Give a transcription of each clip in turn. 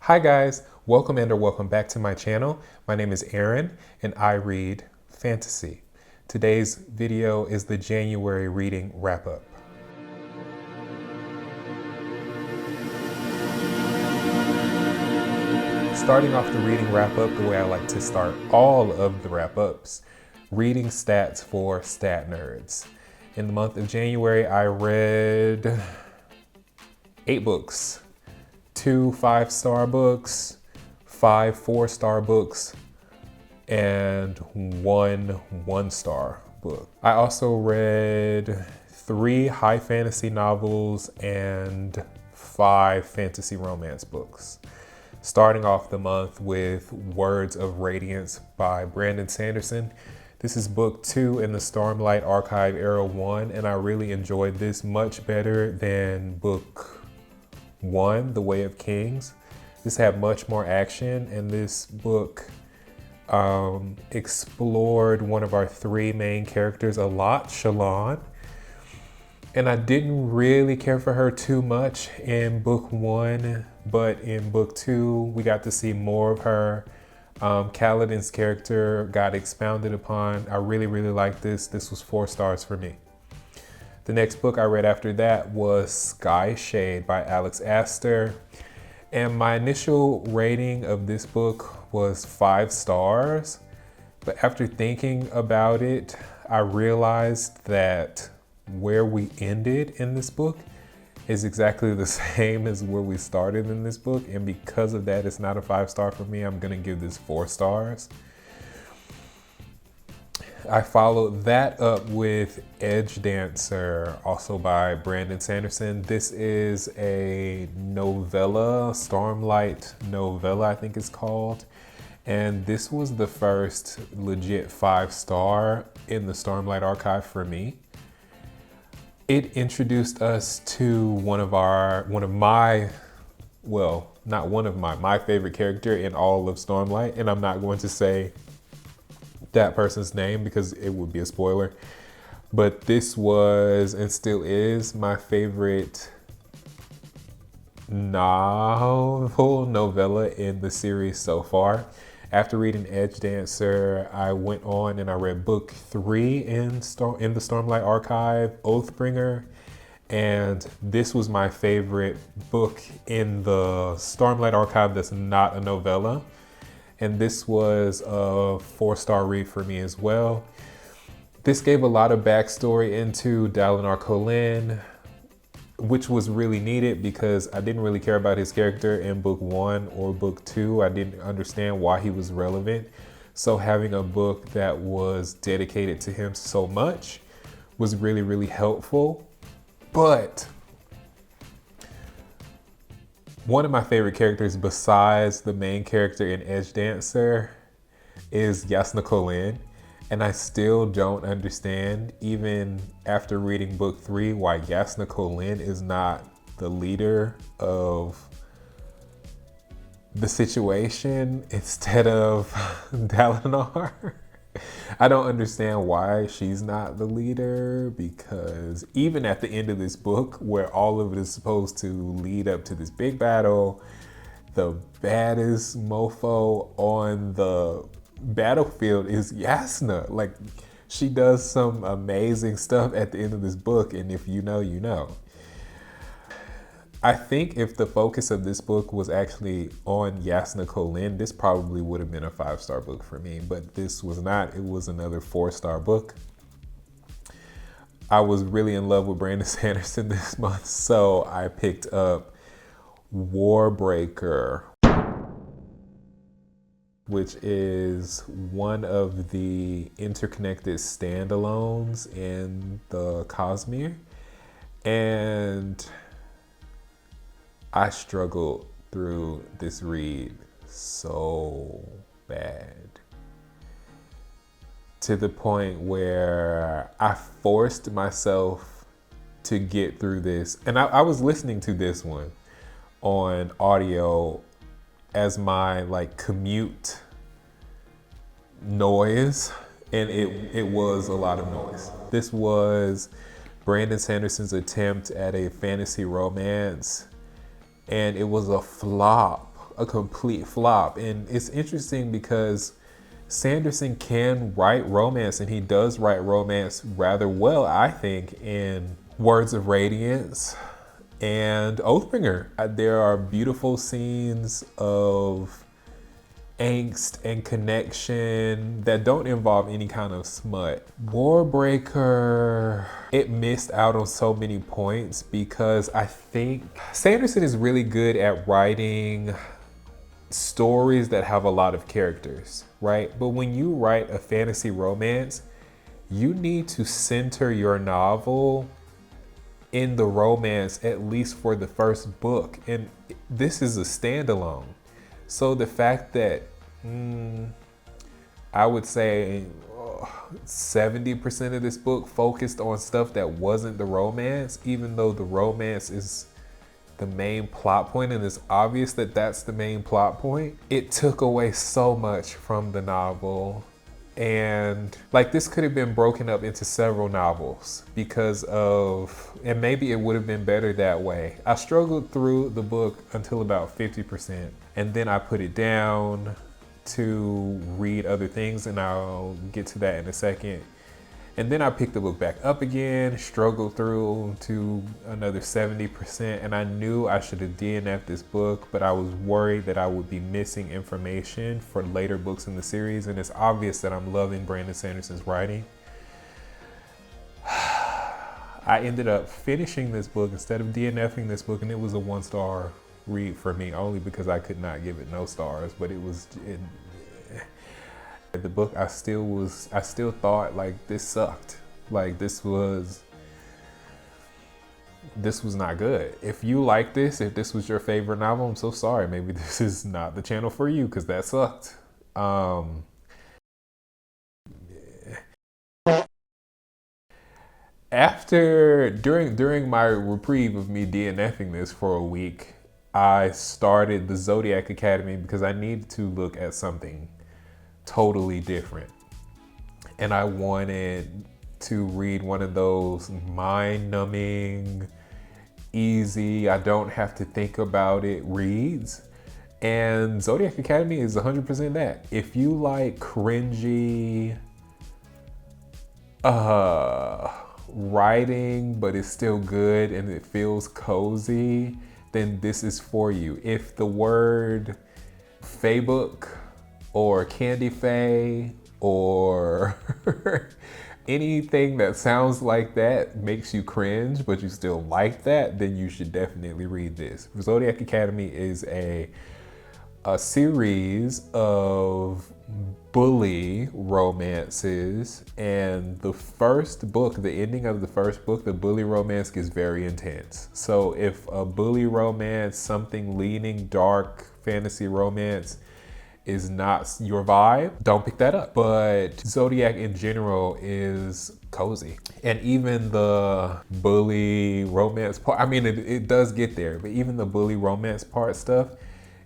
Hi guys, welcome and or welcome back to my channel. My name is Aaron and I read fantasy. Today's video is the January reading wrap-up. Starting off the reading wrap-up the way I like to start all of the wrap-ups, reading stats for stat nerds. In the month of January, I read 8 books. 2 5-star books, 5 4-star books, and 1 1-star book. I also read 3 high fantasy novels and 5 fantasy romance books. Starting off the month with Words of Radiance by Brandon Sanderson. This is book 2 in the Stormlight Archive Era 1, and I really enjoyed this much better than book 1, The Way of Kings. This had much more action, and this book explored one of our 3 main characters a lot, Shalon. And I didn't really care for her too much in book 1, but in book 2, we got to see more of her. Kaladin's character got expounded upon. I really liked this. This was 4 stars for me. The next book I read after that was Skyshade by Alex Astor. And my initial rating of this book was 5 stars. But after thinking about it, I realized that where we ended in this book is exactly the same as where we started in this book. And because of that, it's not a 5-star for me. I'm gonna give this 4 stars. I followed that up with Edgedancer, also by Brandon Sanderson. This is a novella, Stormlight novella, I think it's called. And this was the first legit 5-star in the Stormlight archive for me. It introduced us to my favorite character in all of Stormlight. And I'm not going to say that person's name because it would be a spoiler, but this was and still is my favorite novella in the series so far. After reading Edgedancer, I went on and I read book 3 in the Stormlight archive, Oathbringer, and this was my favorite book in the Stormlight archive that's not a novella. And this was a 4-star read for me as well. This gave a lot of backstory into Dalinar Kholin, which was really needed because I didn't really care about his character in book 1 or book 2. I didn't understand why he was relevant. So having a book that was dedicated to him so much was really helpful. But one of my favorite characters besides the main character in Edgedancer is Jasnah Kholin, and I still don't understand, even after reading book 3, why Jasnah Kholin is not the leader of the situation instead of Dalinar. I don't understand why she's not the leader, because even at the end of this book, where all of it is supposed to lead up to this big battle, the baddest mofo on the battlefield is Jasnah. Like, she does some amazing stuff at the end of this book, and if you know, you know. I think if the focus of this book was actually on Jasnah Kholin, this probably would have been a 5-star book for me, but this was not. It was another 4-star book. I was really in love with Brandon Sanderson this month, so I picked up WARBREAKER, which is one of the interconnected standalones in the Cosmere. And I struggled through this read so bad, to the point where I forced myself to get through this. And I was listening to this one on audio as my commute noise, and it was a lot of noise. This was Brandon Sanderson's attempt at a fantasy romance, and it was a flop. a complete flop. And it's interesting because Sanderson can write romance, and he does write romance rather well, I think, in Words of Radiance and Oathbringer. There are beautiful scenes of angst and connection that don't involve any kind of smut. WARBREAKER, it missed out on so many points because I think Sanderson is really good at writing stories that have a lot of characters, right? But when you write a fantasy romance, you need to center your novel in the romance, at least for the first book. And this is a standalone. So the fact that I would say 70% of this book focused on stuff that wasn't the romance, even though the romance is the main plot point and it's obvious that that's the main plot point, it took away so much from the novel. And like, this could have been broken up into several novels because of, and maybe it would have been better that way. I struggled through the book until about 50%, and then I put it down to read other things, and I'll get to that in a second. And then I picked the book back up again, struggled through to another 70%, and I knew I should have DNF'd this book, but I was worried that I would be missing information for later books in the series, and it's obvious that I'm loving Brandon Sanderson's writing. I ended up finishing this book instead of DNFing this book, and it was a 1-star read for me, only because I could not give it no stars, but it was... The book, I still thought like this sucked. Like this was not good. If you like this, if this was your favorite novel, I'm so sorry. Maybe this is not the channel for you because that sucked. During my reprieve of me DNFing this for a week, I started the Zodiac Academy because I needed to look at something totally different. And I wanted to read one of those mind-numbing, easy, I don't have to think about it reads. And Zodiac Academy is 100% that. If you like cringy writing, but it's still good and it feels cozy, then this is for you. If the word Fae book or Candy Fae or anything that sounds like that makes you cringe, but you still like that, then you should definitely read this. Zodiac Academy is a series of bully romances, and the first book, the ending of the first book, the bully romance gets very intense. So if a bully romance, something leaning dark fantasy romance is not your vibe, don't pick that up. But Zodiac in general is cozy. And even the bully romance part, I mean, it does get there, but even the bully romance part stuff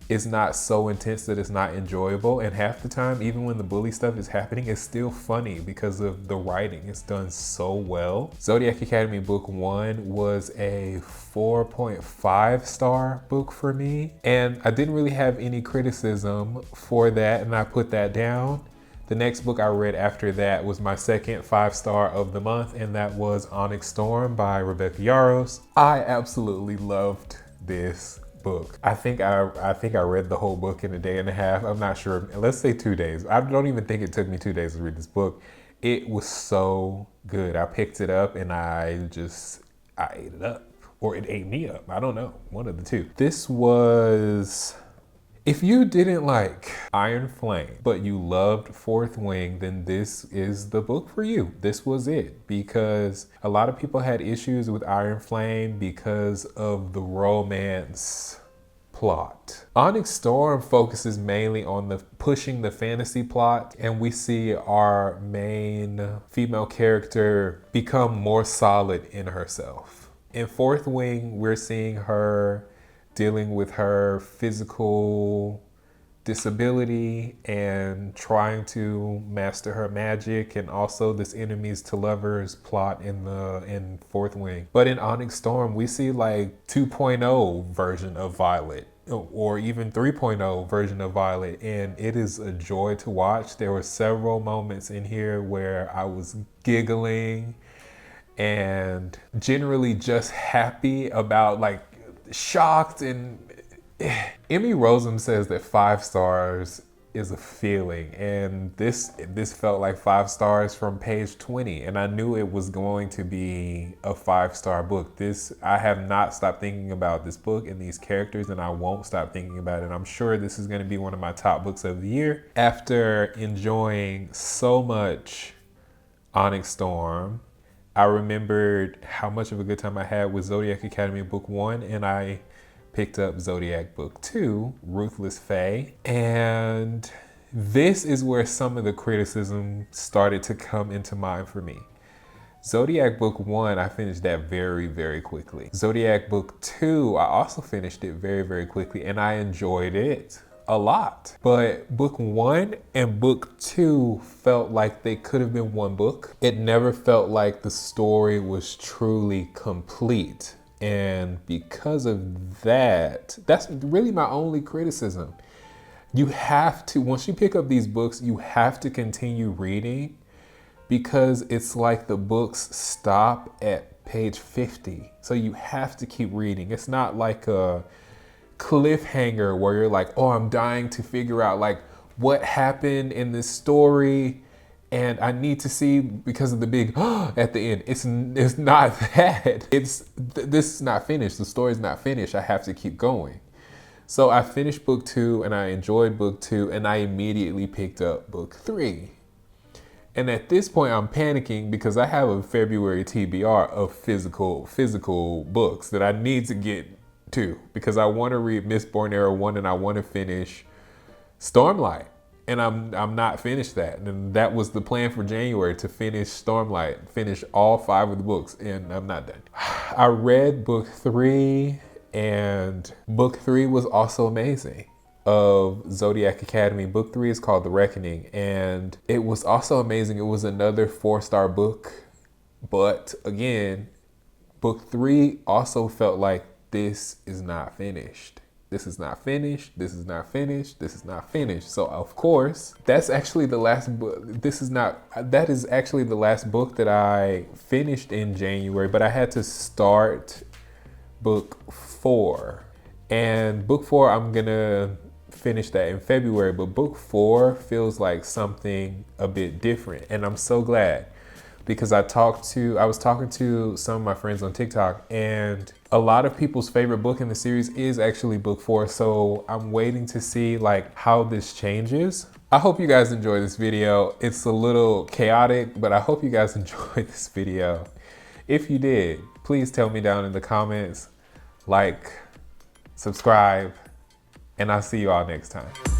is not so intense that it's not enjoyable. And half the time, even when the bully stuff is happening, it's still funny because of the writing. It's done so well. Zodiac Academy book 1 was a 4.5 star book for me. And I didn't really have any criticism for that, and I put that down. The next book I read after that was my second 5-star of the month, and that was Onyx Storm by Rebecca Yarros. I absolutely loved this book. I think I read the whole book in a day and a half. I'm not sure. Let's say 2 days. I don't even think it took me 2 days to read this book. It was so good. I picked it up and I ate it up, or it ate me up. I don't know. One of the two. This was, if you didn't like Iron Flame, but you loved Fourth Wing, then this is the book for you. This was it, because a lot of people had issues with Iron Flame because of the romance plot. Onyx Storm focuses mainly on pushing the fantasy plot, and we see our main female character become more solid in herself. In Fourth Wing, we're seeing her dealing with her physical disability and trying to master her magic, and also this enemies to lovers plot in Fourth Wing. But in Onyx Storm, we see like 2.0 version of Violet. or even 3.0 version of Violet, and it is a joy to watch. There were several moments in here where I was giggling and generally just happy about, like, shocked. And Emmy Rossum says that 5 stars is a feeling, and this felt like 5 stars from page 20, and I knew it was going to be a 5-star book. I have not stopped thinking about this book and these characters, and I won't stop thinking about it. I'm sure this is going to be one of my top books of the year. After enjoying so much Onyx Storm, I remembered how much of a good time I had with Zodiac Academy Book 1, and I picked up Zodiac Book 2, Ruthless Fae, and this is where some of the criticism started to come into mind for me. Zodiac Book 1, I finished that very, very quickly. Zodiac Book 2, I also finished it very, very quickly, and I enjoyed it a lot. But Book 1 and Book 2 felt like they could have been one book. It never felt like the story was truly complete. And because of that, that's really my only criticism. You have to, once you pick up these books, you have to continue reading, because it's like the books stop at page 50. So you have to keep reading. It's not like a cliffhanger where you're like, oh, I'm dying to figure out like what happened in this story, and I need to see because of the big at the end. It's not that. This is not finished. The story's not finished. I have to keep going. So I finished Book 2 and I enjoyed Book 2, and I immediately picked up Book 3. And at this point I'm panicking because I have a February TBR of physical books that I need to get to, because I want to read Mistborn Era 1 and I want to finish Stormlight. And I'm not finished that. And that was the plan for January, to finish Stormlight, finish all 5 of the books, and I'm not done. I read Book 3, and Book 3 was also amazing, of Zodiac Academy. Book 3 is called The Reckoning, and it was also amazing. It was another 4-star book, but again, Book 3 also felt like this is not finished. This is not finished, this is not finished, this is not finished. So of course, that's actually the last book. That is actually the last book that I finished in January, but I had to start Book 4. And Book 4, I'm gonna finish that in February, but Book 4 feels like something a bit different. And I'm so glad, because I was talking to some of my friends on TikTok, and a lot of people's favorite book in the series is actually Book 4. So I'm waiting to see like how this changes. I hope you guys enjoy this video. It's a little chaotic, but I hope you guys enjoyed this video. If you did, please tell me down in the comments, like, subscribe, and I'll see you all next time.